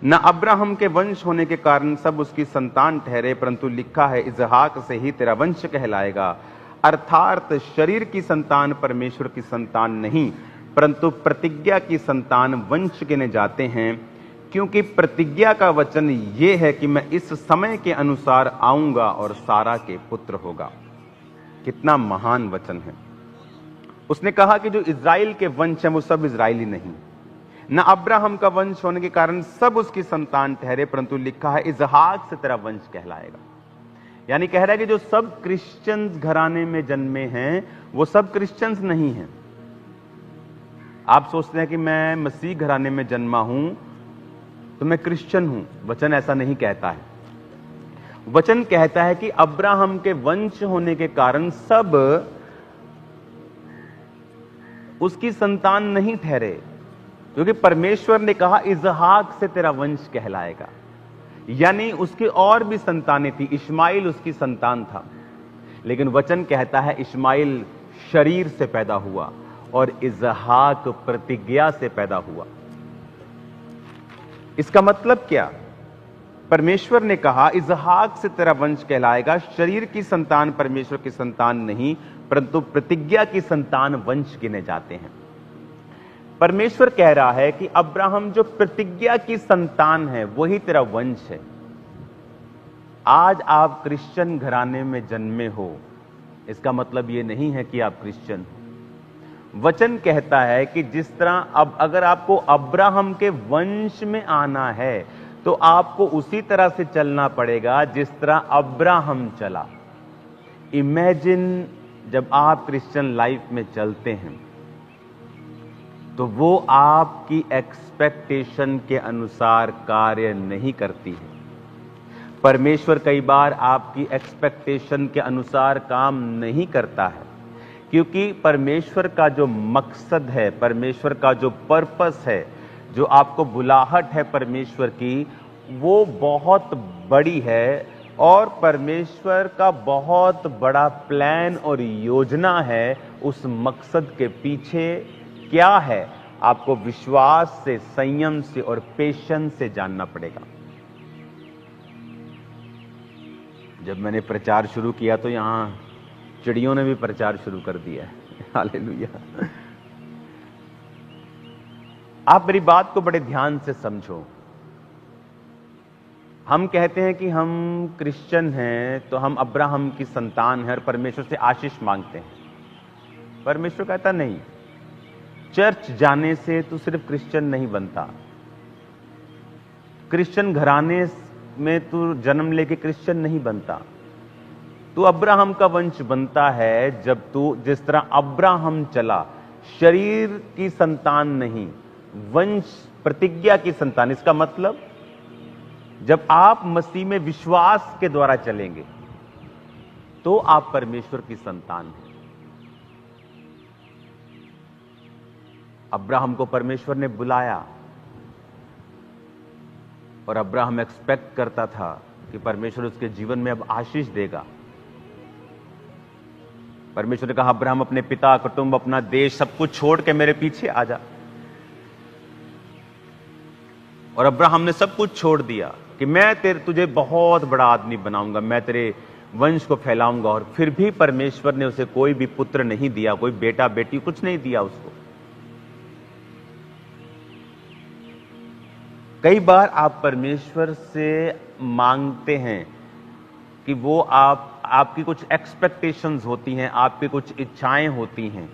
न अब्राहम के वंश होने के कारण सब उसकी संतान ठहरे, परंतु लिखा है इसहाक से ही तेरा वंश कहलाएगा। अर्थात शरीर की संतान परमेश्वर की संतान नहीं, परंतु प्रतिज्ञा की संतान वंश गिने जाते हैं, क्योंकि प्रतिज्ञा का वचन ये है कि मैं इस समय के अनुसार आऊंगा और सारा के पुत्र होगा। कितना महान वचन है। उसने कहा कि जो इज़राइल के वंश हैं वो सब इज़राइली नहीं, न अब्राहम का वंश होने के कारण सब उसकी संतान ठहरे, परंतु लिखा है इसहाक से तेरा वंश कहलाएगा। यानी कह रहा है कि जो सब क्रिश्चियंस घराने में जन्मे हैं वो सब क्रिश्चियंस नहीं हैं। आप सोचते हैं कि मैं मसीह घराने में जन्मा हूं तो मैं क्रिश्चियन हूं। वचन ऐसा नहीं कहता है। वचन कहता है कि अब्राहम के वंश होने के कारण सब उसकी संतान नहीं ठहरे, क्योंकि परमेश्वर ने कहा इसहाक से तेरा वंश कहलाएगा। यानी उसकी और भी संतानें थी। इश्माइल उसकी संतान था, लेकिन वचन कहता है इश्माइल शरीर से पैदा हुआ और इसहाक प्रतिज्ञा से पैदा हुआ। इसका मतलब क्या? परमेश्वर ने कहा इसहाक से तेरा वंश कहलाएगा। शरीर की संतान परमेश्वर की संतान नहीं, परंतु प्रतिज्ञा की संतान वंश गिने जाते हैं। परमेश्वर कह रहा है कि अब्राहम जो प्रतिज्ञा की संतान है वही तेरा वंश है। आज आप क्रिश्चियन घराने में जन्मे हो, इसका मतलब यह नहीं है कि आप क्रिश्चियन हो। वचन कहता है कि जिस तरह अब अगर आपको अब्राहम के वंश में आना है तो आपको उसी तरह से चलना पड़ेगा जिस तरह अब्राहम चला। इमेजिन जब आप क्रिश्चियन लाइफ में चलते हैं तो वो आपकी एक्सपेक्टेशन के अनुसार कार्य नहीं करती है। परमेश्वर कई बार आपकी एक्सपेक्टेशन के अनुसार काम नहीं करता है, क्योंकि परमेश्वर का जो मकसद है, परमेश्वर का जो पर्पस है, जो आपको बुलाहट है परमेश्वर की, वो बहुत बड़ी है और परमेश्वर का बहुत बड़ा प्लान और योजना है। उस मकसद के पीछे क्या है आपको विश्वास से, संयम से और पेशेंस से जानना पड़ेगा। जब मैंने प्रचार शुरू किया तो यहां चिड़ियों ने भी प्रचार शुरू कर दिया है। हालेलुया। आप मेरी बात को बड़े ध्यान से समझो। हम कहते हैं कि हम क्रिश्चियन हैं तो हम अब्राहम की संतान हैं और परमेश्वर से आशीष मांगते हैं। परमेश्वर कहता नहीं, चर्च जाने से तू सिर्फ क्रिश्चियन नहीं बनता। क्रिश्चियन घराने में तू जन्म लेके क्रिश्चियन नहीं बनता। तू अब्राहम का वंश बनता है जब तू जिस तरह अब्राहम चला, शरीर की संतान नहीं, वंश प्रतिज्ञा की संतान। इसका मतलब जब आप मसीह में विश्वास के द्वारा चलेंगे तो आप परमेश्वर की संतान हैं। अब्राहम को परमेश्वर ने बुलाया और अब्राहम एक्सपेक्ट करता था कि परमेश्वर उसके जीवन में अब आशीष देगा। परमेश्वर ने कहा अब्राहम अपने पिता, कुटुंब, अपना देश सब कुछ छोड़ के मेरे पीछे आ जा। और अब्राहम ने सब कुछ छोड़ दिया कि मैं तुझे बहुत बड़ा आदमी बनाऊंगा, मैं तेरे वंश को फैलाऊंगा। और फिर भी परमेश्वर ने उसे कोई भी पुत्र नहीं दिया, कोई बेटा बेटी कुछ नहीं दिया उसको। कई बार आप परमेश्वर से मांगते हैं कि वो आपकी कुछ एक्सपेक्टेशंस होती हैं, आपकी कुछ इच्छाएं होती हैं,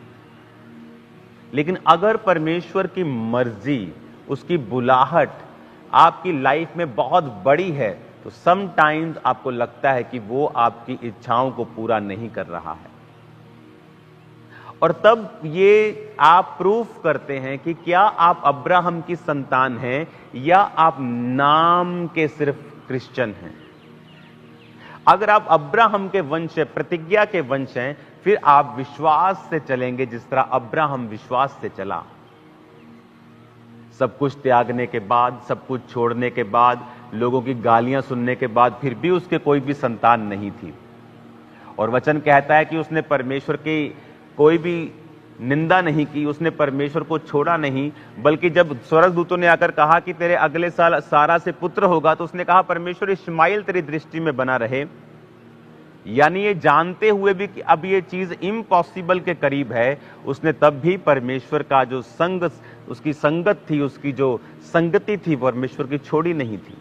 लेकिन अगर परमेश्वर की मर्जी, उसकी बुलाहट आपकी लाइफ में बहुत बड़ी है तो समटाइम्स आपको लगता है कि वो आपकी इच्छाओं को पूरा नहीं कर रहा है। और तब ये आप प्रूफ करते हैं कि क्या आप अब्राहम की संतान हैं या आप नाम के सिर्फ क्रिश्चियन हैं। अगर आप अब्राहम के वंश, प्रतिज्ञा के वंश हैं, फिर आप विश्वास से चलेंगे जिस तरह अब्राहम विश्वास से चला। सब कुछ त्यागने के बाद, सब कुछ छोड़ने के बाद, लोगों की गालियां सुनने के बाद फिर भी उसके कोई भी संतान नहीं थी। और वचन कहता है कि उसने परमेश्वर की कोई भी निंदा नहीं की, उसने परमेश्वर को छोड़ा नहीं, बल्कि जब स्वर्गदूतों ने आकर कहा कि तेरे अगले साल सारा से पुत्र होगा, तो उसने कहा परमेश्वर इश्माइल तेरी दृष्टि में बना रहे। यानी ये जानते हुए भी कि अब ये चीज इम्पॉसिबल के करीब है, उसने तब भी परमेश्वर का जो संग, उसकी संगत थी, उसकी जो संगति थी, परमेश्वर की छोड़ी नहीं थी।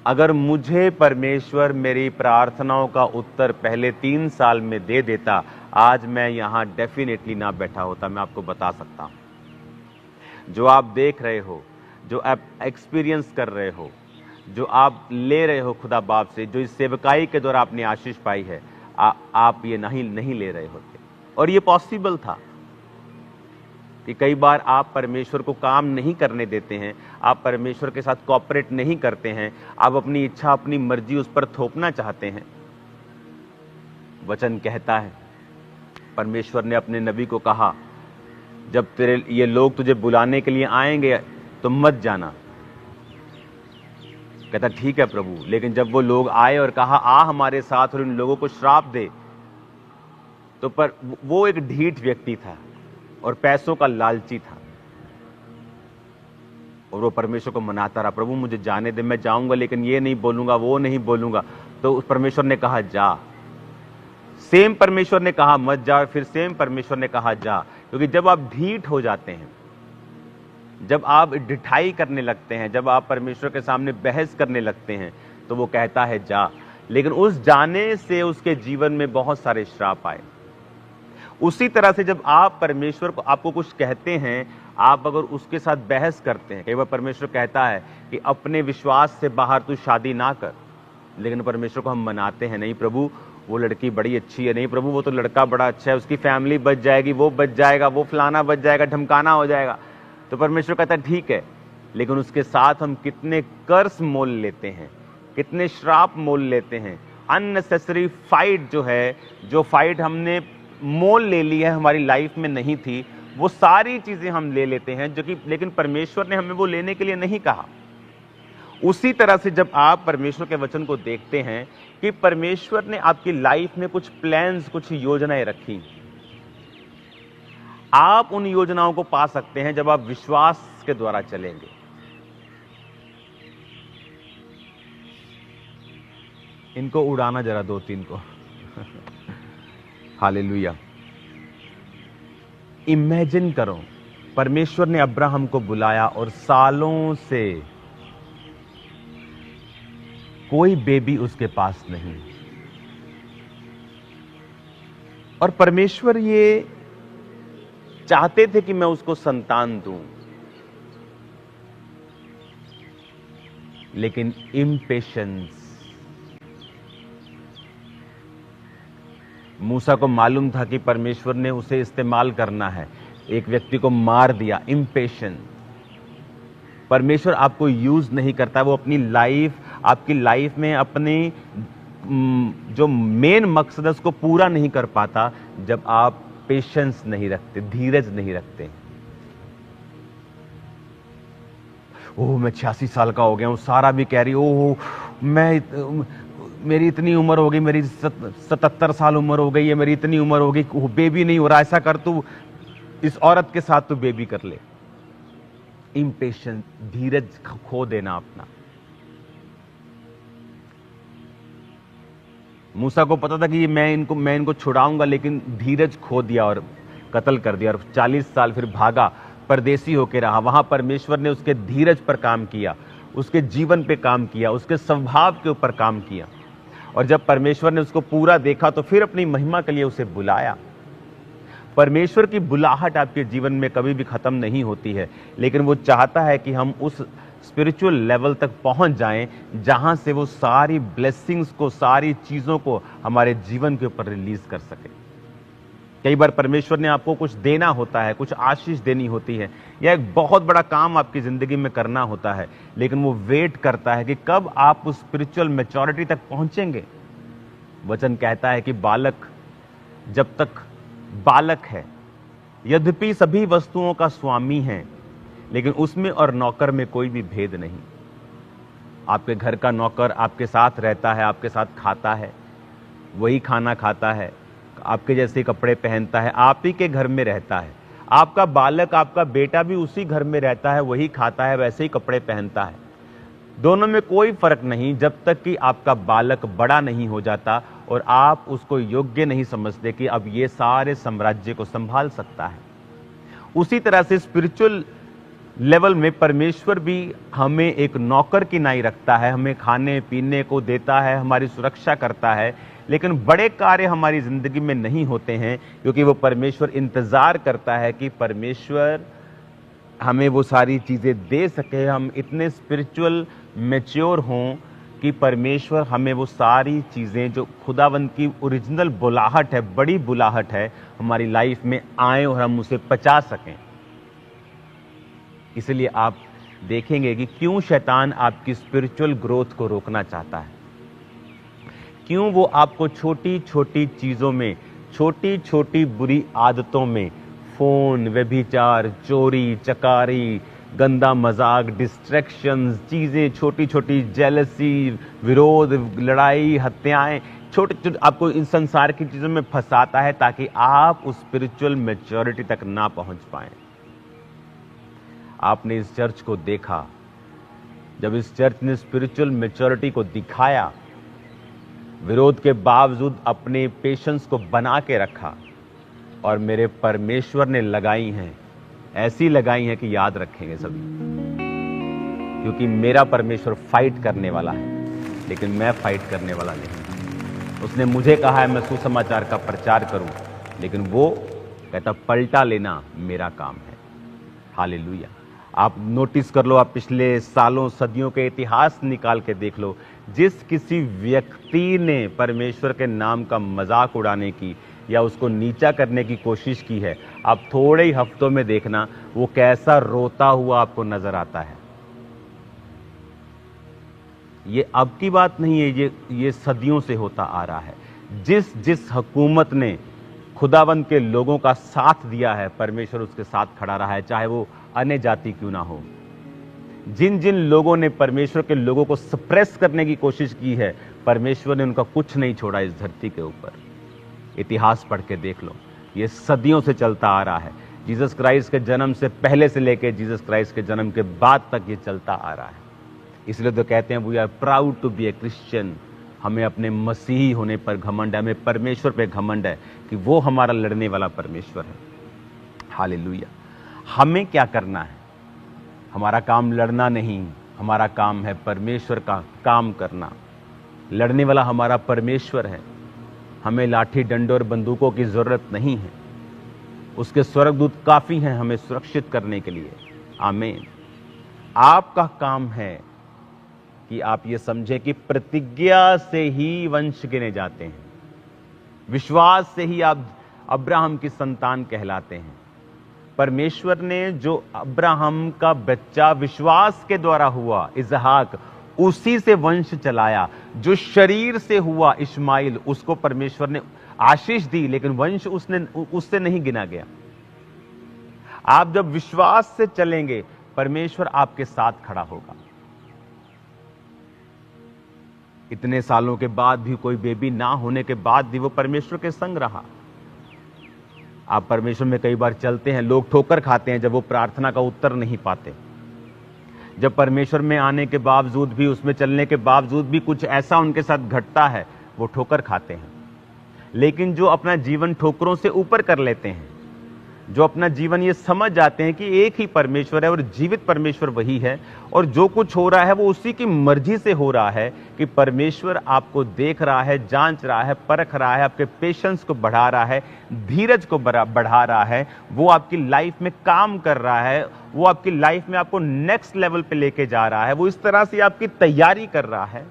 अगर मुझे परमेश्वर मेरी प्रार्थनाओं का उत्तर पहले 3 साल में दे देता, आज मैं यहां डेफिनेटली ना बैठा होता, मैं आपको बता सकता हूं। जो आप देख रहे हो, जो आप एक्सपीरियंस कर रहे हो, जो आप ले रहे हो खुदा बाप से, जो इस सेवकाई के द्वारा आपने आशीष पाई है, आप ये नहीं ले रहे होते। और ये पॉसिबल था कि कई बार आप परमेश्वर को काम नहीं करने देते हैं, आप परमेश्वर के साथ कोऑपरेट नहीं करते हैं, आप अपनी इच्छा, अपनी मर्जी उस पर थोपना चाहते हैं। वचन कहता है, परमेश्वर ने अपने नबी को कहा, जब तेरे ये लोग तुझे बुलाने के लिए आएंगे तो मत जाना। कहता ठीक है प्रभु, लेकिन जब वो लोग आए और कहा आ हमारे साथ और इन लोगों को श्राप दे, तो पर वो एक ढीठ व्यक्ति था और पैसों का लालची था, और वो परमेश्वर को मनाता रहा, प्रभु मुझे जाने दे, मैं जाऊंगा लेकिन ये नहीं बोलूंगा, वो नहीं बोलूंगा। तो उस परमेश्वर ने कहा जा। सेम परमेश्वर ने कहा मत जा, और फिर सेम परमेश्वर ने कहा जा। क्योंकि जब आप ढीठ हो जाते हैं, जब आप ढिठाई करने लगते हैं, जब आप परमेश्वर के सामने बहस करने लगते हैं, तो वो कहता है जा। लेकिन उस जाने से उसके जीवन में बहुत सारे श्राप आए। उसी तरह से जब आप परमेश्वर को आपको कुछ कहते हैं, आप अगर उसके साथ बहस करते हैं, कई बार परमेश्वर कहता है कि अपने विश्वास से बाहर तू शादी ना कर, लेकिन परमेश्वर को हम मनाते हैं, नहीं प्रभु वो लड़की बड़ी अच्छी है, नहीं प्रभु वो तो लड़का बड़ा अच्छा है, उसकी फैमिली बच जाएगी, वो बच जाएगा, वो फलाना बच जाएगा, ढमकाना हो जाएगा। तो परमेश्वर कहता है ठीक है, लेकिन उसके साथ हम कितने कर्स मोल लेते हैं, कितने श्राप मोल लेते हैं। अननेसेसरी फाइट जो है, जो फाइट हमने मोल ले ली है, हमारी लाइफ में नहीं थी, वो सारी चीजें हम ले लेते हैं, जो कि लेकिन परमेश्वर ने हमें वो लेने के लिए नहीं कहा। उसी तरह से जब आप परमेश्वर के वचन को देखते हैं कि परमेश्वर ने आपकी लाइफ में कुछ प्लान्स, कुछ योजनाएं रखी, आप उन योजनाओं को पा सकते हैं जब आप विश्वास के द्वारा चलेंगे। इनको उड़ाना जरा 2-3 को। हालेलुया। इमेजिन करो, परमेश्वर ने अब्राहम को बुलाया और सालों से कोई बेबी उसके पास नहीं, और परमेश्वर ये चाहते थे कि मैं उसको संतान दूं, लेकिन इम्पेशंस। मूसा को मालूम था कि परमेश्वर ने उसे इस्तेमाल करना है, एक व्यक्ति को मार दिया। इम्पेशंस। परमेश्वर आपको यूज नहीं करता, वो अपनी लाइफ, आपकी लाइफ में अपनी जो मेन मकसद है उसको पूरा नहीं कर पाता जब आप पेशेंस नहीं रखते, धीरज नहीं रखते। ओह मैं 86 साल का हो गया हूं, सारा भी कह रही ओह मेरी इतनी उम्र हो गई, मेरी 77 साल उम्र हो गई है, मेरी इतनी उम्र हो गई, बेबी नहीं हो रहा, ऐसा कर तू इस औरत के साथ तू बेबी कर ले। इम्पेशेंस, धीरज खो देना अपना। मूसा को पता था कि मैं इनको छुड़ाऊंगा, लेकिन धीरज खो दिया और कत्ल कर दिया, और 40 साल फिर भागा, परदेसी होकर रहा। वहां परमेश्वर ने उसके धीरज पर काम किया, उसके जीवन पे काम किया, उसके स्वभाव के ऊपर काम किया, और जब परमेश्वर ने उसको पूरा देखा तो फिर अपनी महिमा के लिए उसे बुलाया। परमेश्वर की बुलाहट आपके जीवन में कभी भी खत्म नहीं होती है, लेकिन वो चाहता है कि हम उस स्पिरिचुअल लेवल तक पहुंच जाएं जहां से वो सारी ब्लेसिंग्स को, सारी चीजों को हमारे जीवन के ऊपर रिलीज कर सके। कई बार परमेश्वर ने आपको कुछ देना होता है, कुछ आशीष देनी होती है, या एक बहुत बड़ा काम आपकी जिंदगी में करना होता है, लेकिन वो वेट करता है कि कब आप उस स्पिरिचुअल मैच्योरिटी तक पहुंचेंगे। वचन कहता है कि बालक जब तक बालक है, यद्यपि सभी वस्तुओं का स्वामी है, लेकिन उसमें और नौकर में कोई भी भेद नहीं। आपके घर का नौकर आपके साथ रहता है, आपके साथ खाता है, वही खाना खाता है, आपके जैसे कपड़े पहनता है, आप ही के घर में रहता है। आपका बालक, आपका बेटा भी उसी घर में रहता है, वही खाता है, वैसे ही कपड़े पहनता है। दोनों में कोई फर्क नहीं जब तक कि आपका बालक बड़ा नहीं हो जाता और आप उसको योग्य नहीं समझते कि अब ये सारे साम्राज्य को संभाल सकता है। उसी तरह से स्पिरिचुअल लेवल में परमेश्वर भी हमें एक नौकर की नाई रखता है, हमें खाने पीने को देता है, हमारी सुरक्षा करता है, लेकिन बड़े कार्य हमारी जिंदगी में नहीं होते हैं क्योंकि वो परमेश्वर इंतजार करता है कि परमेश्वर हमें वो सारी चीजें दे सके, हम इतने स्पिरिचुअल मैच्योर हों कि परमेश्वर हमें वो सारी चीजें जो खुदावंद की ओरिजिनल बुलाहट है, बड़ी बुलाहट है, हमारी लाइफ में आए और हम उसे पचा सकें। इसलिए आप देखेंगे कि क्यों शैतान आपकी स्पिरिचुअल ग्रोथ को रोकना चाहता है, क्यों वो आपको छोटी छोटी चीजों में, छोटी छोटी बुरी आदतों में, फोन, व्यभिचार, चोरी चकारी, गंदा मजाक, डिस्ट्रैक्शंस, चीजें छोटी छोटी, जेलसी, विरोध, लड़ाई, हत्याएं, छोटे छोटे आपको इन संसार की चीजों में फंसाता है ताकि आप उस स्पिरिचुअल मैच्योरिटी तक ना पहुंच पाए। आपने इस चर्च को देखा, जब इस चर्च ने स्पिरिचुअल मैच्योरिटी को दिखाया, विरोध के बावजूद अपने पेशेंस को बना के रखा, और मेरे परमेश्वर ने लगाई हैं, ऐसी लगाई हैं कि याद रखेंगे सभी, क्योंकि मेरा परमेश्वर फाइट करने वाला है, लेकिन मैं फाइट करने वाला नहीं। उसने मुझे कहा है मैं सुसमाचार का प्रचार करूं, लेकिन वो कहता पलटा लेना मेरा काम है। हालेलुया। आप नोटिस कर लो, आप पिछले सालों सदियों के इतिहास निकाल के देख लो, जिस किसी व्यक्ति ने परमेश्वर के नाम का मजाक उड़ाने की या उसको नीचा करने की कोशिश की है, आप थोड़े ही हफ्तों में देखना वो कैसा रोता हुआ आपको नजर आता है। ये अब की बात नहीं है, ये सदियों से होता आ रहा है। जिस जिस हुकूमत ने खुदावंद के लोगों का साथ दिया है, परमेश्वर उसके साथ खड़ा रहा है, चाहे वो अन्य जाति क्यों ना हो। जिन जिन लोगों ने परमेश्वर के लोगों को सप्रेस करने की कोशिश की है, परमेश्वर ने उनका कुछ नहीं छोड़ा इस धरती के ऊपर। इतिहास पढ़ के देख लो, ये सदियों से चलता आ रहा है। जीसस क्राइस्ट के जन्म से पहले से लेकर जीसस क्राइस्ट के जन्म के बाद तक ये चलता आ रहा है। इसलिए तो कहते हैं we are proud to be a Christian. हमें अपने मसीही होने पर घमंड है, हमें परमेश्वर पे घमंड है कि वो हमारा लड़ने वाला परमेश्वर है। हालेलुया। हमें क्या करना है? हमारा काम लड़ना नहीं, हमारा काम है परमेश्वर का काम करना। लड़ने वाला हमारा परमेश्वर है। हमें लाठी डंडों और बंदूकों की जरूरत नहीं है, उसके स्वर्गदूत काफी हैं हमें सुरक्षित करने के लिए। आमीन। आपका काम है कि आप ये समझें कि प्रतिज्ञा से ही वंश गिने जाते हैं, विश्वास से ही आप अब्राहम की संतान कहलाते हैं। परमेश्वर ने जो अब्राहम का बच्चा विश्वास के द्वारा हुआ इसहाक, उसी से वंश चलाया। जो शरीर से हुआ इस्माइल, उसको परमेश्वर ने आशीष दी, लेकिन वंश उससे नहीं गिना गया। आप जब विश्वास से चलेंगे, परमेश्वर आपके साथ खड़ा होगा। इतने सालों के बाद भी, कोई बेबी ना होने के बाद भी वो परमेश्वर के संग रहा। आप परमेश्वर में कई बार चलते हैं, लोग ठोकर खाते हैं जब वो प्रार्थना का उत्तर नहीं पाते। जब परमेश्वर में आने के बावजूद भी, उसमें चलने के बावजूद भी कुछ ऐसा उनके साथ घटता है, वो ठोकर खाते हैं। लेकिन जो अपना जीवन ठोकरों से ऊपर कर लेते हैं, जो अपना जीवन ये समझ जाते हैं कि एक ही परमेश्वर है और जीवित परमेश्वर वही है, और जो कुछ हो रहा है वो उसी की मर्जी से हो रहा है, कि परमेश्वर आपको देख रहा है, जांच रहा है, परख रहा है, आपके पेशेंस को बढ़ा रहा है, धीरज को बढ़ा रहा है, वो आपकी लाइफ में काम कर रहा है, वो आपकी लाइफ में आपको नेक्स्ट लेवल पे लेके जा रहा है, वो इस तरह से आपकी तैयारी कर रहा है।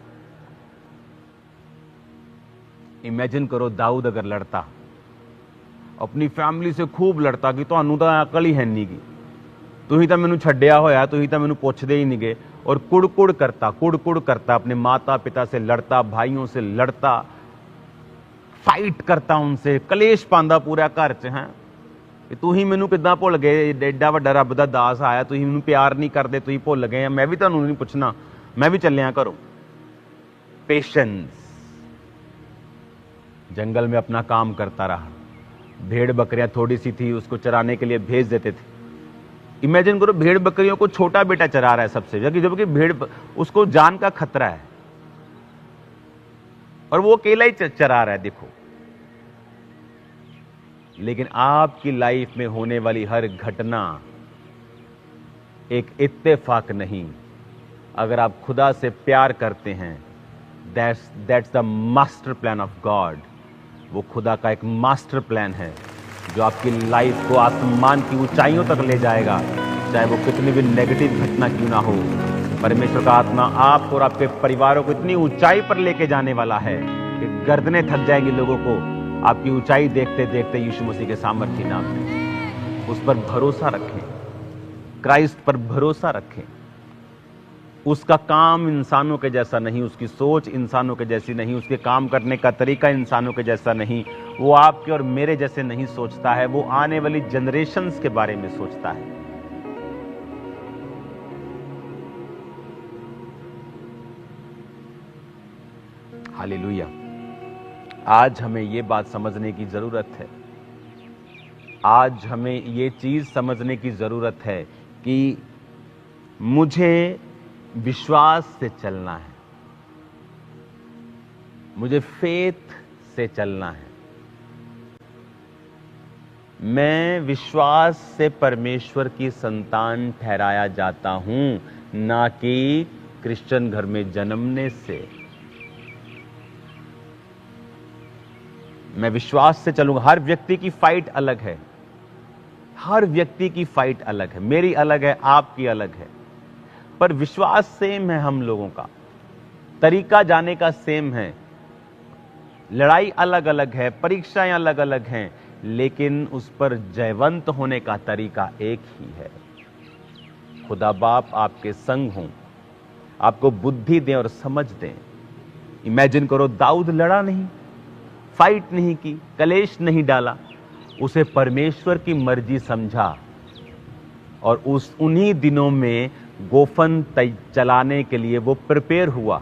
इमेजिन करो, दाऊद अगर लड़ता, अपनी फैमिली से खूब लड़ता कि ਤੁਹਾਨੂੰ ਤਾਂ ਅਕਲ ਹੀ ਹੈ ਨਹੀਂ ਗੀ, ਤੁਸੀਂ ਤਾਂ ਮੈਨੂੰ ਛੱਡਿਆ ਹੋਇਆ, ਤੁਸੀਂ ਤਾਂ ਮੈਨੂੰ ਪੁੱਛਦੇ ही नहीं गए, और कुड़ करता अपने माता पिता से लड़ता, भाइयों से लड़ता, फाइट करता उनसे, कलेश पांदा पूरा घर च है कि ਤੁਸੀਂ ਮੈਨੂੰ ਕਿੱਦਾਂ ਭੁੱਲ ਗਏ, ਐਡਾ ਵੱਡਾ ਰੱਬ ਦਾ ਦਾਸ ਆਇਆ, ਤੁਸੀਂ ਮੈਨੂੰ ਪਿਆਰ ਨਹੀਂ ਕਰਦੇ, ਤੁਸੀਂ ਭੁੱਲ ਗਏ, ਮੈਂ ਵੀ ਤੁਹਾਨੂੰ ਨਹੀਂ ਪੁੱਛਣਾ, ਮੈਂ ਵੀ ਚੱਲਿਆ ਘਰੋਂ। पेशेंस। जंगल में अपना काम करता रहा। भेड़ बकरियां थोड़ी सी थी, उसको चराने के लिए भेज देते थे। इमेजिन करो, भेड़ बकरियों को छोटा बेटा चरा रहा है सबसे, जबकि भेड़ उसको जान का खतरा है और वो अकेला ही चरा रहा है। देखो, लेकिन आपकी लाइफ में होने वाली हर घटना एक इत्तेफाक नहीं। अगर आप खुदा से प्यार करते हैं, that's the master plan of God. वो खुदा का एक मास्टर प्लान है जो आपकी लाइफ को आसमान की ऊंचाइयों तक ले जाएगा, चाहे वो कितनी भी नेगेटिव घटना क्यों ना हो। परमेश्वर का आत्मा आप और आपके परिवारों को इतनी ऊंचाई पर लेके जाने वाला है कि गर्दनें थक जाएंगी लोगों को आपकी ऊंचाई देखते देखते यीशु मसीह के सामर्थ्य नाम में। उस पर भरोसा रखें, क्राइस्ट पर भरोसा रखें। उसका काम इंसानों के जैसा नहीं, उसकी सोच इंसानों के जैसी नहीं, उसके काम करने का तरीका इंसानों के जैसा नहीं। वो आपके और मेरे जैसे नहीं सोचता है, वो आने वाली जनरेशन्स के बारे में सोचता है। हालेलुया। आज हमें ये बात समझने की जरूरत है, आज हमें ये चीज समझने की जरूरत है कि मुझे विश्वास से चलना है, मुझे फेथ से चलना है। मैं विश्वास से परमेश्वर की संतान ठहराया जाता हूं, ना कि क्रिश्चियन घर में जन्मने से। मैं विश्वास से चलूंगा। हर व्यक्ति की फाइट अलग है, हर व्यक्ति की फाइट अलग है। मेरी अलग है, आपकी अलग है, पर विश्वास सेम है। हम लोगों का तरीका जाने का सेम है। लड़ाई अलग अलग है, परीक्षाएं अलग अलग हैं, लेकिन उस पर जयवंत होने का तरीका एक ही है। खुदा बाप आपके संग हों, आपको बुद्धि दें और समझ दें। इमेजिन करो, दाऊद लड़ा नहीं, फाइट नहीं की, कलेश नहीं डाला, उसे परमेश्वर की मर्जी समझा और उन्हीं दिनों में गोफन चलाने के लिए वो प्रिपेयर हुआ,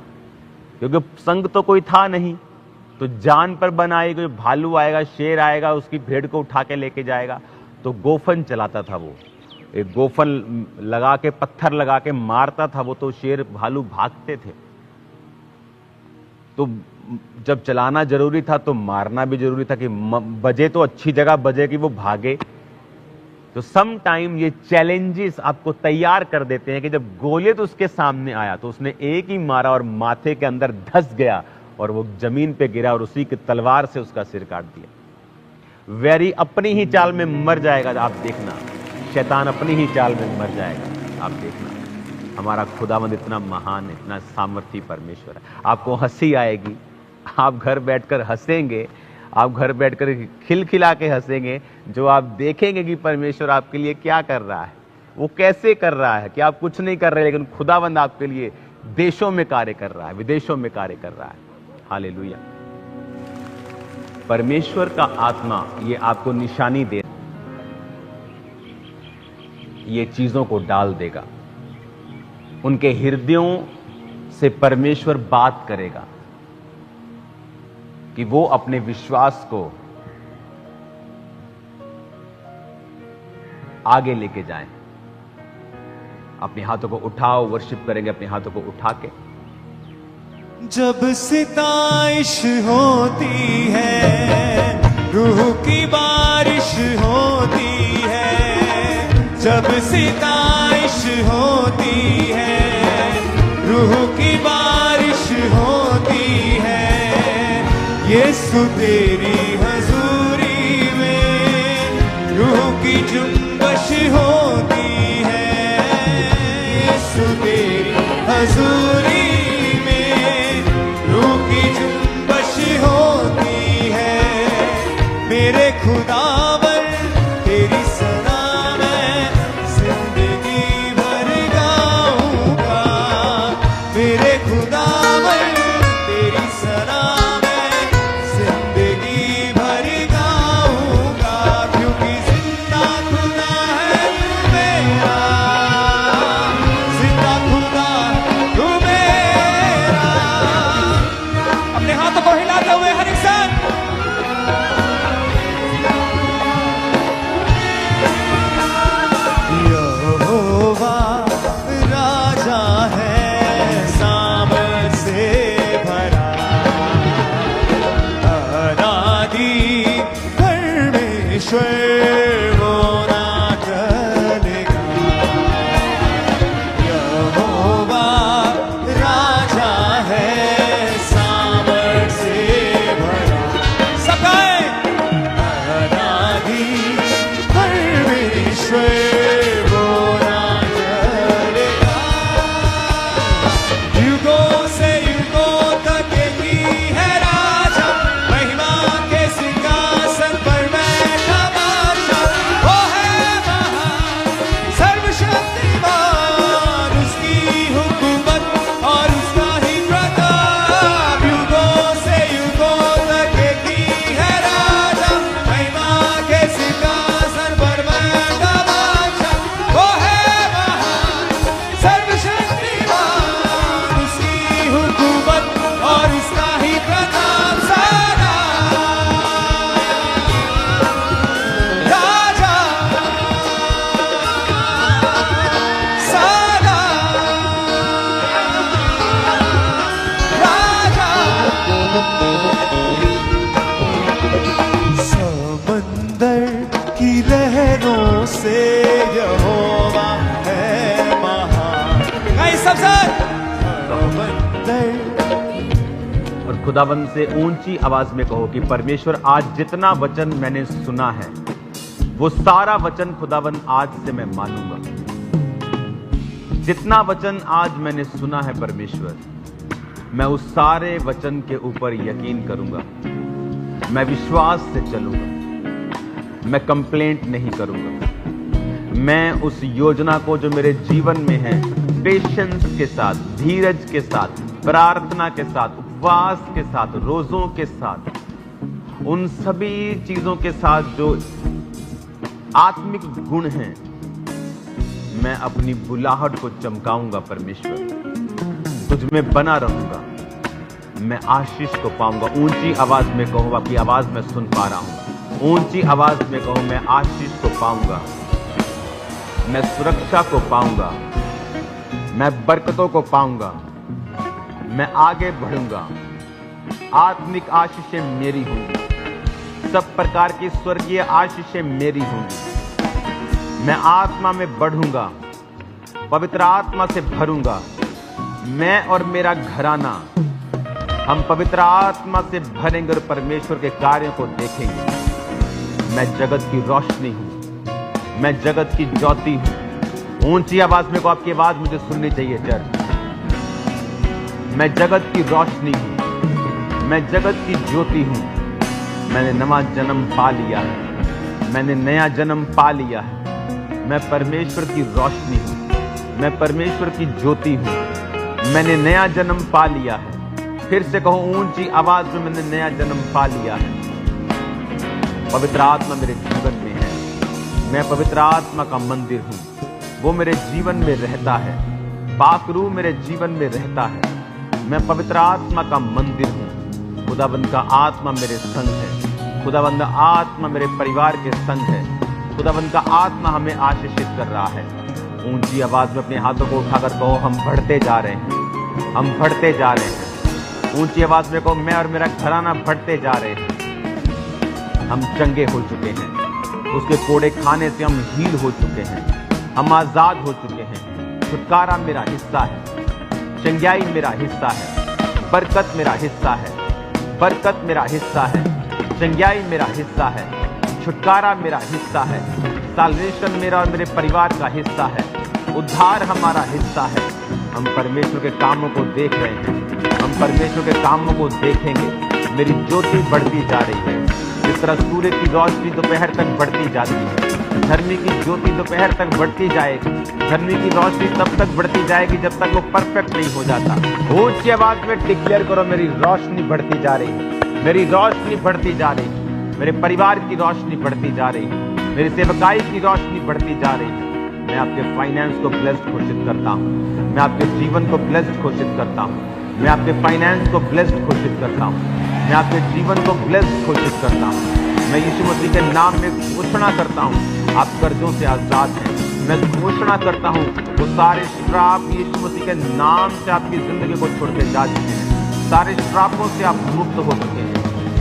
क्योंकि संग तो कोई था नहीं। तो जान पर बनाई, कोई भालू आएगा, शेर आएगा, उसकी भेड़ को उठा के लेके जाएगा, तो गोफन चलाता था वो। एक गोफन लगा के, पत्थर लगा के मारता था वो, तो शेर भालू भागते थे। तो जब चलाना जरूरी था तो मारना भी जरूरी था कि बजे तो अच्छी जगह बजे कि वो भागे। तो सम टाइम ये चैलेंजेस आपको तैयार कर देते हैं कि जब गोलियत उसके सामने आया तो उसने एक ही मारा और माथे के अंदर धंस गया और वो जमीन पे गिरा और उसी की तलवार से उसका सिर काट दिया। वैरी अपनी ही चाल में मर जाएगा, आप देखना। शैतान अपनी ही चाल में मर जाएगा, आप देखना। हमारा खुदावंद इतना महान, इतना सामर्थी परमेश्वर है। आपको हंसी आएगी, आप घर बैठकर हंसेंगे, आप घर बैठकर खिलखिला के हंसेंगे, जो आप देखेंगे कि परमेश्वर आपके लिए क्या कर रहा है, वो कैसे कर रहा है, कि आप कुछ नहीं कर रहे, लेकिन खुदावंद आपके लिए देशों में कार्य कर रहा है, विदेशों में कार्य कर रहा है। हालेलुया। परमेश्वर का आत्मा ये आपको निशानी दे, ये चीजों को डाल देगा। उनके हृदयों से परमेश्वर बात करेगा कि वो अपने विश्वास को आगे लेके जाएं। अपने हाथों को उठाओ, वर्शिप करेंगे अपने हाथों को उठा के। जब सिताइश होती है, रूह की बारिश होती है। जब सिताइश होती है, रूह की बारिश होती है। यीशु तेरी हजूरी में रूह की जुम्बश होती है। यीशु तेरी हजूरी मेरे खुदावन तेरी सदा मैं जिंदगी भर गाऊंगा। मेरे खुदावन तेरी सदा मैं जिंदगी भर गाऊंगा। क्योंकि जिंदा खुदा है तू मेरा, जिंदा खुदा तू खुदावंद से ऊंची आवाज में कहो कि परमेश्वर आज जितना वचन मैंने सुना है वो सारा वचन खुदावंद आज से मैं मानूंगा। जितना वचन आज मैंने सुना है परमेश्वर, मैं उस सारे वचन के ऊपर यकीन करूंगा। मैं विश्वास से चलूंगा, मैं कंप्लेंट नहीं करूंगा। मैं उस योजना को जो मेरे जीवन में है पेशेंस के साथ, धीरज के साथ, प्रार्थना के साथ, उपवास के साथ, रोजों के साथ, उन सभी चीजों के साथ जो आत्मिक गुण हैं, मैं अपनी बुलाहट को चमकाऊंगा। परमेश्वर तुझ में बना रहूंगा, मैं आशीष को पाऊंगा। ऊंची आवाज में कहो, आपकी आवाज मैं सुन पा रहा हूं। ऊंची आवाज में कहो, मैं आशीष को पाऊंगा, मैं सुरक्षा को पाऊंगा, मैं बरकतों को पाऊंगा, मैं आगे बढ़ूंगा। आत्मिक आशीषें मेरी होंगी, सब प्रकार की स्वर्गीय आशीषें मेरी होंगी। मैं आत्मा में बढ़ूंगा, पवित्र आत्मा से भरूंगा। मैं और मेरा घराना हम पवित्र आत्मा से भरेंगे और परमेश्वर के कार्यों को देखेंगे। मैं जगत की रोशनी हूं, मैं जगत की ज्योति हूं। ऊंची आवाज में को आपकी आवाज मुझे सुननी चाहिए चर्च। मैं जगत की रोशनी हूं, मैं जगत की ज्योति हूं। मैंने नवा जन्म पा लिया है, मैंने नया जन्म पा लिया है। मैं परमेश्वर की रोशनी हूं, मैं परमेश्वर की ज्योति हूं। मैंने नया जन्म पा लिया है। फिर से कहो ऊंची आवाज में, मैंने नया जन्म पा लिया है। पवित्र आत्मा मेरे जीवन में है, मैं पवित्र आत्मा का मंदिर हूं, वो मेरे जीवन में रहता है। पाक रूह मेरे जीवन में रहता है। मैं पवित्र आत्मा का मंदिर हूं। खुदावंद का आत्मा मेरे संग है, खुदावंद आत्मा मेरे परिवार के संग है। खुदावंद का आत्मा हमें आशीषित कर रहा है। ऊंची आवाज में अपने हाथों को उठाकर कहो, हम बढ़ते जा रहे हैं, हम बढ़ते जा रहे हैं। ऊंची आवाज में कहो, मैं और मेरा घराना बढ़ते जा रहे हैं। हम चंगे हो चुके हैं, उसके कोड़े खाने से हम हील हो चुके हैं, हम आजाद हो चुके हैं। छुटकारा मेरा हिस्सा है, चंगाई मेरा हिस्सा है, बरकत मेरा हिस्सा है, बरकत मेरा हिस्सा है, चंगाई मेरा हिस्सा है, छुटकारा मेरा हिस्सा है, साल्वेशन मेरा और मेरे परिवार का हिस्सा है, उद्धार हमारा हिस्सा है। हम परमेश्वर के कामों को देख रहे हैं, हम परमेश्वर के कामों को देखेंगे। मेरी ज्योति बढ़ती जा रही है, जिस तरह सूर्य की रोशनी दोपहर तक बढ़ती जाती है, धर्मी की ज्योति दोपहर तक बढ़ती जाएगी। धर्मी की रोशनी तब तक बढ़ती जाएगी जब तक वो परफेक्ट नहीं हो जाता। ऊंची आवाज में डिक्लेयर करो, मेरी रोशनी बढ़ती जा रही है, मेरी रोशनी बढ़ती जा रही है, मेरे परिवार की रोशनी बढ़ती जा रही है, मेरी सेवकाई की रोशनी बढ़ती जा रही है। मैं आपके फाइनेंस को ब्लेस्ड घोषित करता हूँ, मैं आपके जीवन को ब्लेस्ड घोषित करता हूँ, मैं आपके फाइनेंस को ब्लेस्ड घोषित करता हूँ, मैं आपके जीवन को ब्लेस्ड घोषित करता हूँ। मैं यीशु मसीह के नाम में घोषणा करता हूँ, आप कर्जों से आजाद हैं। मैं घोषणा करता हूँ, वो सारे श्राप यीशु मसीह के नाम से आपकी जिंदगी को छोड़ के जा चुके हैं। सारे श्रापों से आप मुक्त हो चुके हैं।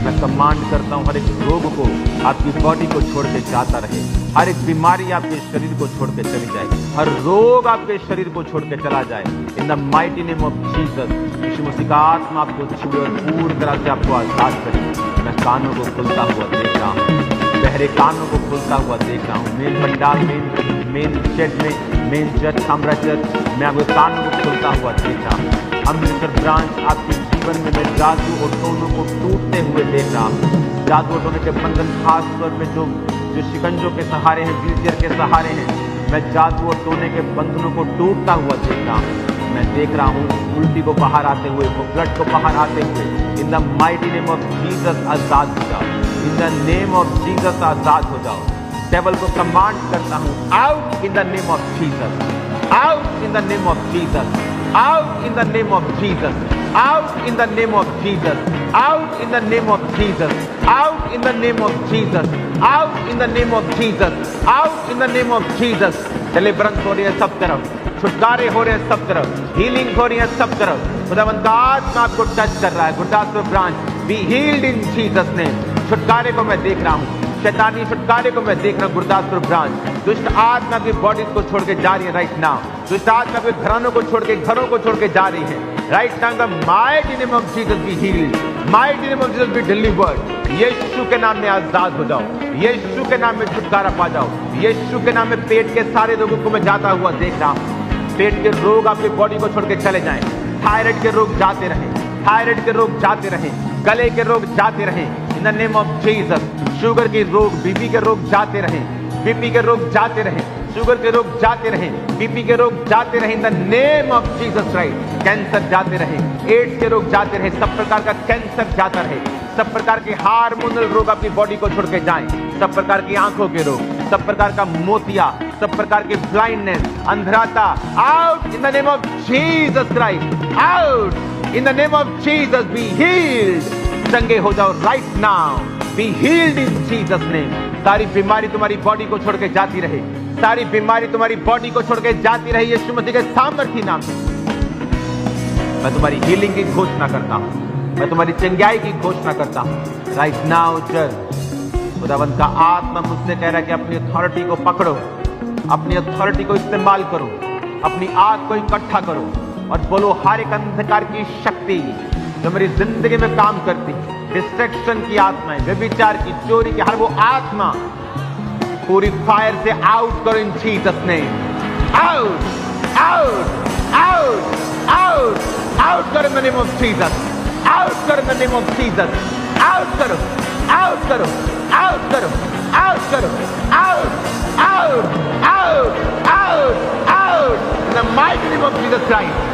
मैं कमांड करता हूँ, हर एक रोग को आपकी बॉडी को छोड़ के जाता रहे, हर एक बीमारी आपके शरीर को छोड़ के चली जाए, हर रोग आपके शरीर को छोड़ के चला जाए। In the mighty name of Jesus, Yeshu Masih का आत्मा आपको छुए और पूरी तरह से आपको आजाद करे। मैं कानों को खुलता हुआ देख रहा हूँ, बहरे कानों को खुलता हुआ देख रहा हूँ। मेन पंडाल मेन शेड में, मेन चर्च, हमरा चर्च, मैं आपके कानों को खुलता हुआ देख रहा हूँ। अमृतसर ब्रांच आपके जीवन में मैं जादू और टोनों को टूटते हुए देख रहा हूँ। जादू और टोने के बंधन खास तौर पे जो शिकंजों के सहारे हैं, व्हीलचेयर के सहारे हैं, मैं जादू और टोने के बंधनों को टूटता हुआ देख रहा हूँ। मैं देख रहा हूँ उल्टी को बाहर आते हुए, वो ब्लड को बाहर आते हुए। In the mighty name of Jesus आजाद हो जाओ, in the name of Jesus आजाद हो जाओ। डेविल को कमांड करता हूँ, out in the name of Jesus, out in the name of Jesus, out in the name of Jesus, out in the name of Jesus, out in the name of Jesus, out in the name of Jesus, out in the name of Jesus, out in the name of Jesus. Deliverance हो रही है सब तरफ, छुटकारे हो रहे हैं सब तरफ, हीलिंग हो रही है सब तरफ। खुदावंद का आत्मा आपको टच कर रहा है। Gurdaspur branch, B healed in Jesus name. छुटकारे को मैं देख रहा हूँ, शैतानी छुटकारे को मैं देख रहा हूँ। गुरदासपुर ब्रांच, दुष्ट आत्मा की बॉडीज को छोड़ के जा रही है राइट नाउ। दुष्ट आत्मा के घरानों को छोड़ के, घरों को छोड़ के जा रही है Right now, in the mighty name of Jesus, be healed. Mighty name of Jesus, be delivered. यीशु के नाम में आजाद हो जाओ. यीशु के नाम में छुटकारा पा जाओ. यीशु के नाम में पेट के सारे रोगों को मैं जाता हुआ देख रहा हूँ. पेट के रोग आपकी बॉडी को छोड़ के चले जाएं. थायराइड के रोग जाते रहें. थायराइड के रोग जाते रहें. गले के रोग जाते रहें. इन the name of Jesus. Sugar के रोग, बीपी के रोग जाते रहें. बीपी के रोग जाते रहें. शुगर के रोग जाते रहें. बीपी के रोग जाते रहें. इन the name of Jesus Christ. Cancer जाते रहें. एड्स के रोग जाते रहें. सब प्रकार का कैंसर जाता रहे. सब प्रकार के हार्मोनल रोग अपनी बॉडी को छोड़ के जाएं. सब प्रकार की आंखों के रोग, सब प्रकार का मोतिया, सब प्रकार की ब्लाइंडनेस, अंधराता, out in the name of Jesus Christ. Out in the name of Jesus. Be healed. चंगे हो जाओ right now. Be healed in Jesus name. सारी बीमारी तुम्हारी बॉडी को छोड़ के जाती रहे. सारी बीमारी तुम्हारी बॉडी को छोड़ के जाती रही. यीशु मसीह के सामर्थी नाम से मैं तुम्हारी हीलिंग की घोषणा करता हूं. मैं तुम्हारी चंगाई की घोषणा करता हूं राइट नाउ. चर्च, खुदावंत का आत्मा मुझसे कह रहा है कि अपनी अथॉरिटी को पकड़ो. अपनी अथॉरिटी को इस्तेमाल करो. अपनी आग को इकट्ठा करो और बोलो, हर एक अंधकार की शक्ति जो मेरी जिंदगी में काम करती, डिस्ट्रैक्शन की आत्माएं, व्यभिचार की, चोरी की, हर वो आत्मा पूरी फायर से आउट करो in Jesus name. Out, out, out, out, out करो in the name of Jesus. Out करो in the name of Jesus. Out करो, आउट करो, आउट करो, आउट करो, out, out, out, out, out in the mighty name of Jesus Christ.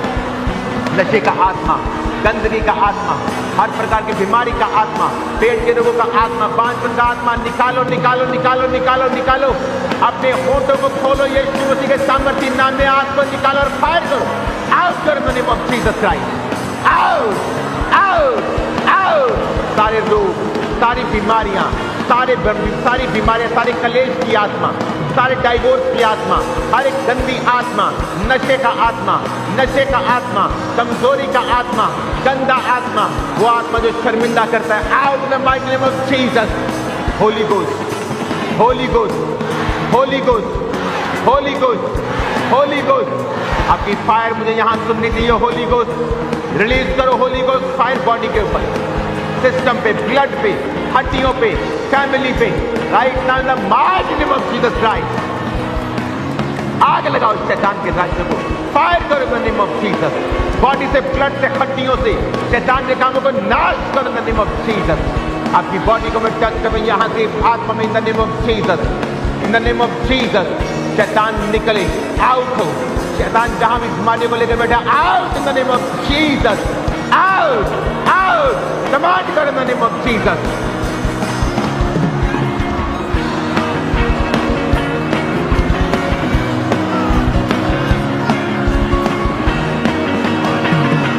नशे का आत्मा, गंदगी का आत्मा, हर प्रकार की बीमारी का आत्मा, पेट के रोगों का आत्मा, बांझपन का आत्मा, निकालो, निकालो, निकालो, निकालो, निकालो. अपने होठों को खोलो. यीशु मसीह के सामर्थी नाम में आग को निकालो और फायर करो. आउट करो in the name of Jesus Christ. Out, out, out. सारे रोग, सारी बीमारियां, सारी बीमारियां, सारे कलेश की आत्मा, सारे डाइवोर्स की आत्मा, हर एक गंदी आत्मा, नशे का आत्मा, नशे का आत्मा, कमजोरी का आत्मा, गंदा आत्मा, वो आत्मा जो शर्मिंदा करता है. Out in the mighty name of Jesus. Holi ghost, Holi ghost, Holi ghost, Holi ghost, Holi ghost. आपकी फायर मुझे यहां सुननी चाहिए. होली गोस्ट रिलीज करो. होली गोस्ट फायर बॉडी के ऊपर, सिस्टम पे, ब्लड पे, हड्डियों पे, फैमिली पे, right now in the mighty name of Jesus Christ. आग लगाओ शैतान के राज्य को. फायर करो in the name of Jesus. Body से, ब्लड से, हड्डियों से शैतान के कामों को नाश करो in the name of Jesus. आपकी बॉडी को मैं टच करूं यहां से आत्मा में इन the name of Jesus. In the name of Jesus. शैतान निकले, आउट हो. शैतान जहां भी बीमारियों को लेकर बैठा, out in the name of Jesus. Out, out. Command करो in the name of Jesus.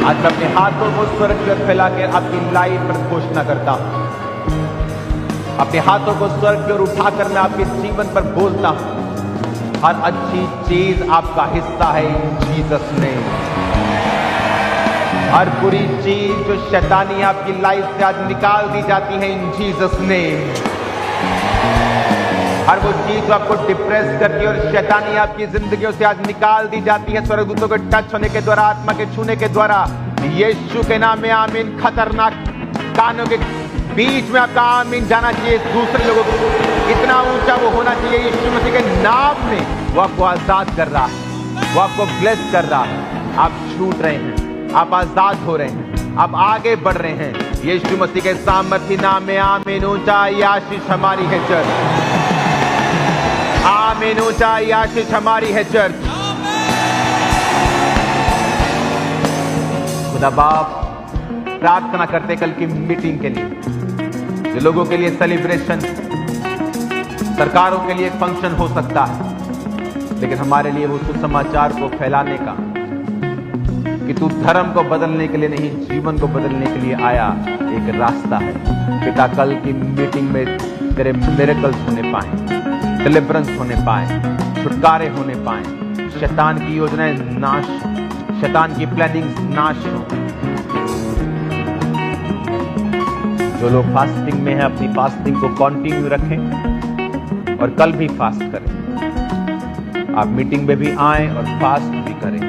आज मैं अपने हाथों को स्वर्ग की ओर फैला के आपकी लाइफ पर घोषणा करता हूं. अपने हाथों को स्वर्ग की ओर उठाकर मैं आपके जीवन पर बोलता हूं, हर अच्छी चीज आपका हिस्सा है इन जीसस नेम. हर बुरी चीज जो शैतानी आपकी लाइफ से आज निकाल दी जाती है इन जीसस नेम. हर वो चीज जो आपको डिप्रेस करती है और शैतानी आपकी जिंदगियों से आज निकाल दी जाती है स्वर्गदूतों के टच होने के द्वारा, आत्मा के छूने के द्वारा. यीशु के नाम में आमीन. खतरनाक कानों के बीच में आपका आमीन जाना चाहिए. दूसरे लोगों को इतना ऊंचा वो होना चाहिए. यीशु मसीह के नाम में वो आपको आजाद कर रहा है, वो आपको ब्लेस कर रहा है. आप छूट रहे हैं, आप आजाद हो रहे हैं, आप आगे बढ़ रहे हैं. यीशु मसीह के सामर्थी नाम में आमीन. ऊंचा आशीष हमारी है चर्च. आमीन. ऊंचा आशीष हमारी है चर्च. खुदा बाप, प्रार्थना करते कल की मीटिंग के लिए, जो लोगों के लिए सेलिब्रेशन, सरकारों के लिए एक फंक्शन हो सकता है, लेकिन हमारे लिए वो सुसमाचार को फैलाने का, कि तू धर्म को बदलने के लिए नहीं, जीवन को बदलने के लिए आया, एक रास्ता है. पिता, कल की मीटिंग में तेरे मिरेकल्स होने पाए, डिलीवरेंस होने पाए, छुटकारे होने पाए, शैतान की योजनाएं नाश, शैतान की प्लानिंग्स नाश हो. जो लोग फास्टिंग में हैं, अपनी फास्टिंग को कंटिन्यू रखें और कल भी फास्ट करें. आप मीटिंग में भी आएं और फास्ट भी करें.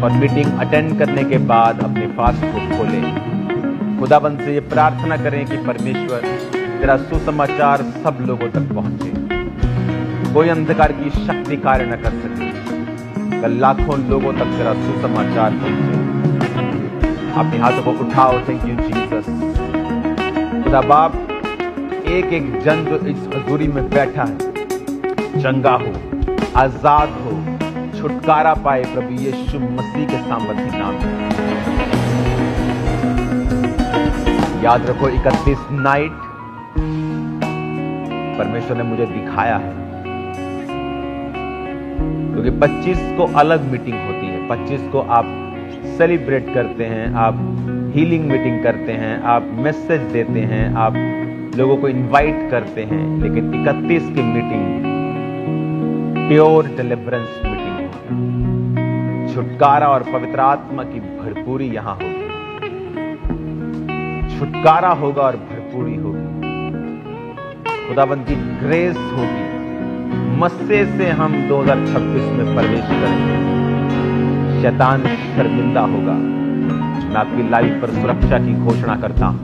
और मीटिंग अटेंड करने के बाद अपने फास्ट को खोलें। खुदाबंद से ये प्रार्थना करें कि परमेश्वर तेरा सुसमाचार सब लोगों तक पहुंचे, कोई अंधकार की शक्ति कार्य न कर सके, कल लाखों लोगों तक तेरा सुसमाचार पहुंचे। अपने हाथों को उठाओ। Thank you Jesus. खुदा बाप, एक एक जन जो इस हजूरी में बैठा है चंगा हो, आजाद हो, छुटकारा पाए प्रभु यीशु मसीह के सामर्थी नाम में। याद रखो 31 नाइट परमेश्वर ने मुझे दिखाया है, क्योंकि 25 को अलग मीटिंग होती है। 25 को आप सेलिब्रेट करते हैं, आप हीलिंग मीटिंग करते हैं, आप मैसेज देते हैं, आप लोगों को इनवाइट करते हैं। लेकिन 31 की मीटिंग प्योर डिलीवरेंस मीटिंग होगी। छुटकारा और पवित्र आत्मा की भरपूरी यहां होगी। छुटकारा होगा और भरपूरी होगी। खुदाबंद की ग्रेस होगी। मस्से से हम 2026 में प्रवेश करेंगे। शैतान शर्मिंदा होगा। मैं आपकी लाइफ पर सुरक्षा की घोषणा करता हूं,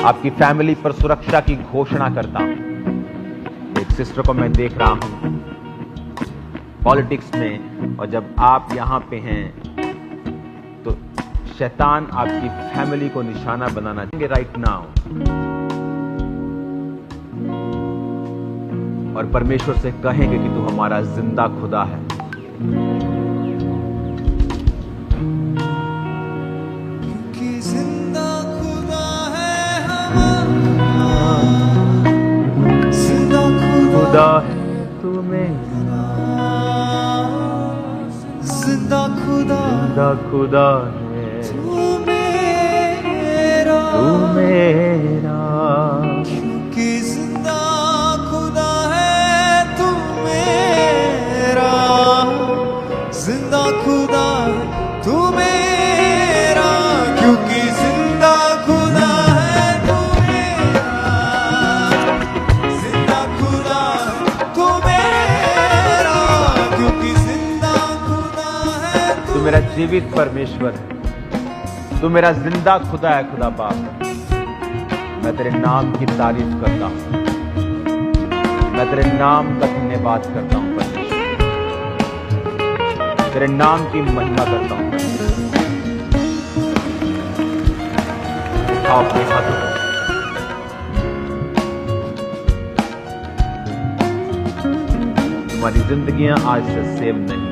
आपकी फैमिली पर सुरक्षा की घोषणा करता हूं। एक सिस्टर को मैं देख रहा हूं पॉलिटिक्स में, और जब आप यहां पे हैं तो शैतान आपकी फैमिली को निशाना बनाना चाहिए राइट नाउ, और परमेश्वर से कहेंगे कि तू हमारा जिंदा खुदा है। खुदा है तू मेरा, जिंदा खुदा है तू मेरा, क्योंकि जिंदा खुदा है तू मेरा, जिंदा खुदा है तू मेरा, क्योंकि जिंदा खुदा है तू मेरा, जिंदा खुदा है तू मेरा, क्योंकि जिंदा खुदा है तू। तू मेरा जीवित परमेश्वर है, तू मेरा जिंदा खुदा है। खुदा बाप, मैं तेरे नाम की तारीफ करता हूं, मैं तेरे नाम का धन्यवाद करता हूं परमेश्वर, तेरे नाम की महिमा करता हूं। उठाओ अपने हाथों को। तुम्हारी जिंदगियां आज से सेम नहीं,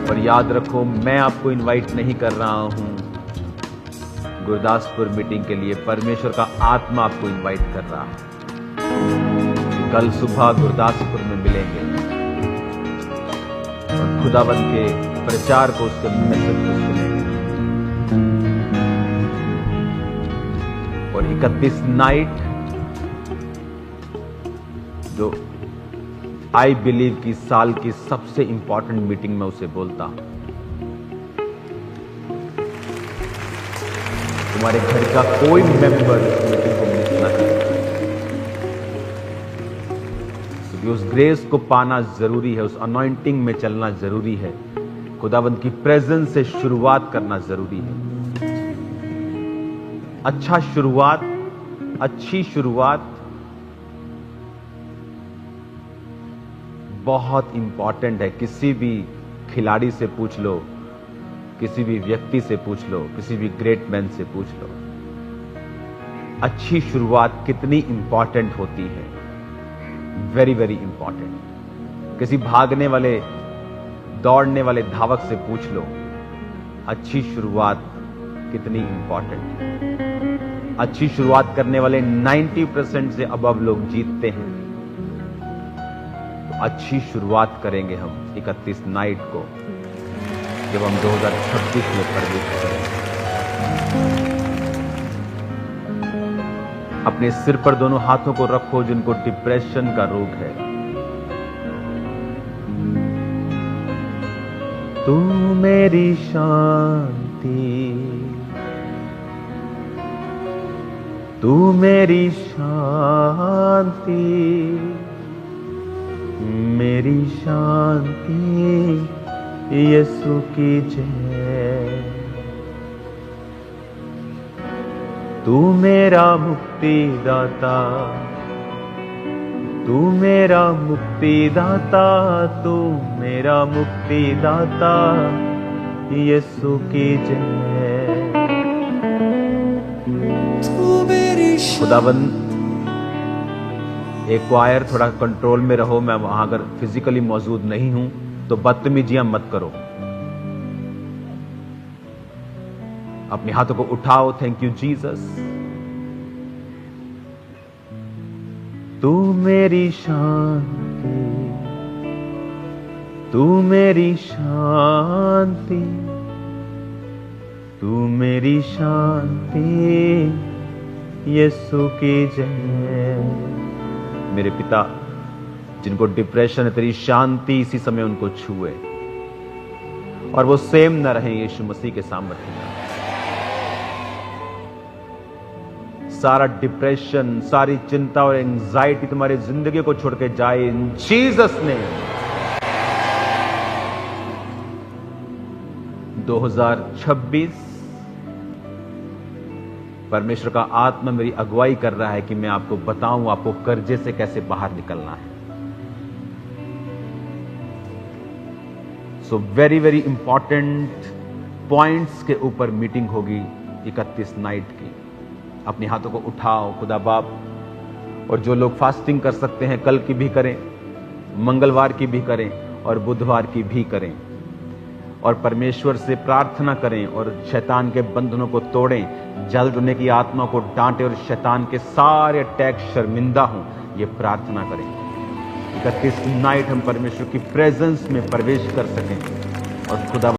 और याद रखो मैं आपको इनवाइट नहीं कर रहा हूं गुरदासपुर मीटिंग के लिए, परमेश्वर का आत्मा आपको इनवाइट कर रहा है। कल सुबह गुरदासपुर में मिलेंगे और खुदावंद के प्रचार को, उसके मैसेज को सुनेंगे। और 31 नाइट जो आई बिलीव की साल की सबसे इंपॉर्टेंट मीटिंग में उसे बोलता हूं। तुम्हारे घर का कोई मेंबर इस मीटिंग को मिस ना करे, क्योंकि उस ग्रेस को पाना जरूरी है, उस अनॉइंटिंग में चलना जरूरी है, खुदावंद की प्रेजेंस से शुरुआत करना जरूरी है। अच्छी शुरुआत बहुत इंपॉर्टेंट है। किसी भी खिलाड़ी से पूछ लो, किसी भी व्यक्ति से पूछ लो, किसी भी ग्रेट मैन से पूछ लो, अच्छी शुरुआत कितनी इंपॉर्टेंट होती है। Very very important. किसी भागने वाले, दौड़ने वाले धावक से पूछ लो, अच्छी शुरुआत कितनी इंपॉर्टेंट है। अच्छी शुरुआत करने वाले 90% से अबव लोग जीतते हैं। तो अच्छी शुरुआत करेंगे हम 31 नाइट को, जब हम 2026 में प्रवेश करेंगे। अपने सिर पर दोनों हाथों को रखो जिनको डिप्रेशन का रोग है। तू मेरी शांति, तू मेरी शांति, मेरी शांति यीशु की जय। तू मेरा मुक्तिदाता, तू मेरा मुक्तिदाता, तू मेरा मुक्तिदाता यीशु की जय। तू मेरी खुदाबंद, एक क्वायर थोड़ा कंट्रोल में रहो। मैं वहां अगर फिजिकली मौजूद नहीं हूं तो बदतमीजियां मत करो। अपने हाथों को उठाओ। Thank you Jesus. तू मेरी शांति, तू मेरी शांति, तू मेरी शांति यीशु की जय। मेरे पिता, जिनको डिप्रेशन है, तेरी शांति इसी समय उनको छुए और वो सेम न रहे यीशु मसीह के सामर्थ्य में। सारा डिप्रेशन, सारी चिंता और एंजाइटी तुम्हारी जिंदगी को छोड़ के जाए इन जीसस ने। 2026 परमेश्वर का आत्मा मेरी अगुवाई कर रहा है कि मैं आपको बताऊं आपको कर्जे से कैसे बाहर निकलना है। So very very important points के ऊपर मीटिंग होगी 31 नाइट की। अपने हाथों को उठाओ खुदा बाप, और जो लोग फास्टिंग कर सकते हैं कल की भी करें, मंगलवार की भी करें और बुधवार की भी करें, और परमेश्वर से प्रार्थना करें और शैतान के बंधनों को तोड़ें, जल होने की आत्मा को डांटें और शैतान के सारे अटैक शर्मिंदा हों। ये प्रार्थना करें 31 नाइट हम परमेश्वर की प्रेजेंस में प्रवेश कर सकें और खुदा